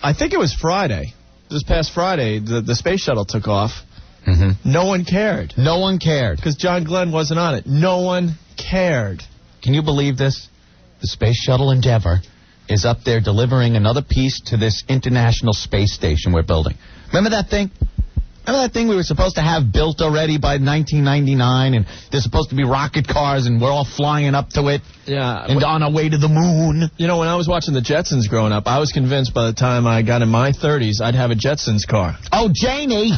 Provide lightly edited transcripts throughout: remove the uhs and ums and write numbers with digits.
I think it was Friday. This past Friday, the Space Shuttle took off. Mm-hmm. No one cared. No one cared. Because John Glenn wasn't on it. No one cared. Can you believe this? The Space Shuttle Endeavor is up there delivering another piece to this international space station we're building. Remember that thing? Remember that thing we were supposed to have built already by 1999, and there's supposed to be rocket cars, and we're all flying up to it, and on our way to the moon. You know, when I was watching the Jetsons growing up, I was convinced by the time I got in my 30s, I'd have a Jetsons car. Oh, Janie!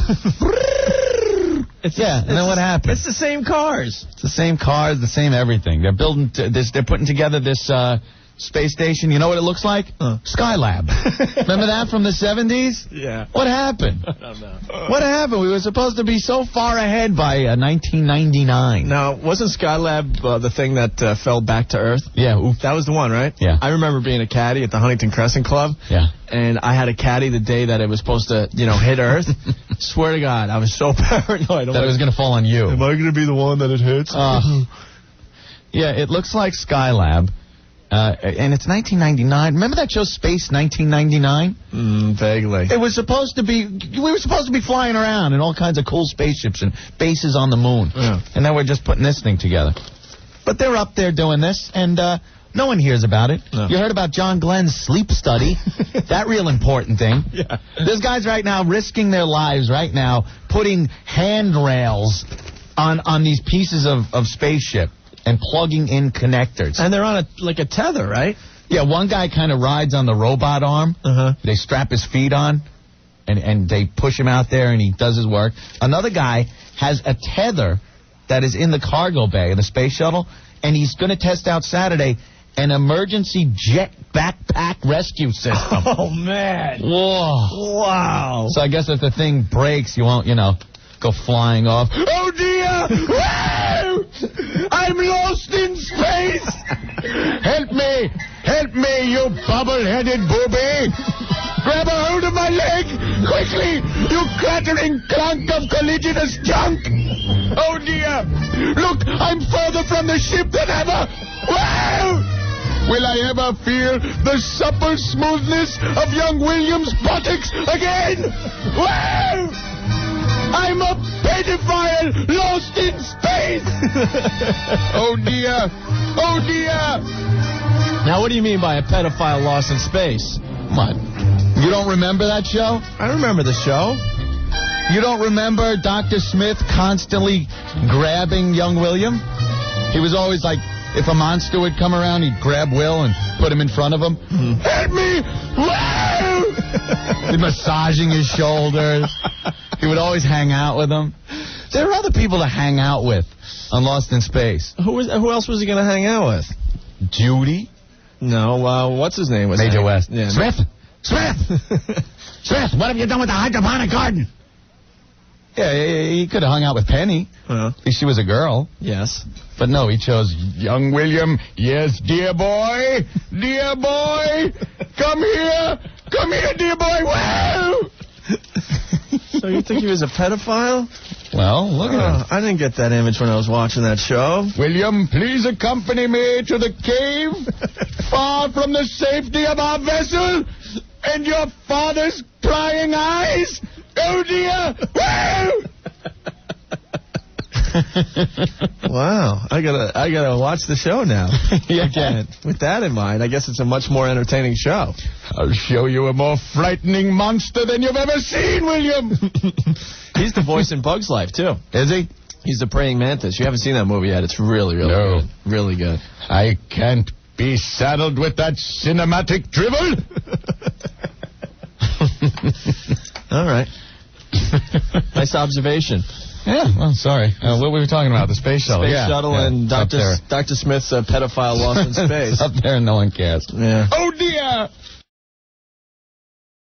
And then what happened? It's the same cars. It's the same cars, the same everything. They're building this. They're putting together this space station. You know what it looks like? Skylab. Remember that from the 70s? Yeah. What happened? I don't know. What happened? We were supposed to be so far ahead by 1999. Now, wasn't Skylab the thing that fell back to Earth? Yeah. Oof. That was the one, right? Yeah. I remember being a caddy at the Huntington Crescent Club. Yeah. And I had a caddy the day that it was supposed to, hit Earth. Swear to God, I was so paranoid. That it was going to fall on you. Am I going to be the one that it hits? Yeah, it looks like Skylab. And it's 1999. Remember that show Space 1999? Vaguely. We were supposed to be flying around in all kinds of cool spaceships and bases on the moon. Yeah. And then we're just putting this thing together. But they're up there doing this, and no one hears about it. No. You heard about John Glenn's sleep study. That real important thing. Yeah. There's guys right now risking their lives right now, putting handrails on these pieces of spaceship and plugging in connectors. And they're on a tether, right? Yeah, one guy kind of rides on the robot arm. Uh-huh. They strap his feet on, and they push him out there, and he does his work. Another guy has a tether that is in the cargo bay of the space shuttle, and he's going to test out Saturday an emergency jet backpack rescue system. Oh, man. Whoa. Wow. So I guess if the thing breaks, you won't, go flying off. Oh, dear! I'm lost in space! Help me! Help me, you bubble-headed booby! Grab a hold of my leg! Quickly! You clattering clunk of colliginous junk! Oh, dear! Look, I'm further from the ship than ever! Wow! Will I ever feel the supple smoothness of young William's buttocks again? Wow! I'm a pedophile lost in space! Oh, dear. Oh, dear. Now, what do you mean by a pedophile lost in space? What? You don't remember that show? I remember the show. You don't remember Dr. Smith constantly grabbing young William? He was always like, if a monster would come around, he'd grab Will and put him in front of him. Help me! Wow! He'd massaging his shoulders. He would always hang out with him. There are other people to hang out with on Lost in Space. Who else was he going to hang out with? Judy? No, what's his name? Major West. Yeah, Smith! Smith, what have you done with the hydroponic garden? Yeah, he could have hung out with Penny. At least she was a girl. Yes. But no, he chose young William. Yes, dear boy. Dear boy. Come here. Come here, dear boy. Wow! So you think he was a pedophile? Well, look at him. I didn't get that image when I was watching that show. William, please accompany me to the cave, far from the safety of our vessel and your father's prying eyes. Oh, dear. Wow! Wow. I gotta watch the show now. Again. With that in mind, I guess it's a much more entertaining show. I'll show you a more frightening monster than you've ever seen, William. He's the voice in Bug's Life, too. Is he? He's the praying mantis. You haven't seen that movie yet. It's really, really good. Really good. I can't be saddled with that cinematic drivel. All right. Nice observation. Yeah, well, sorry. What were we talking about? The space shuttle. Space shuttle and Dr. Smith's pedophile lost in space. Up there and no one cares. Yeah. Oh, dear.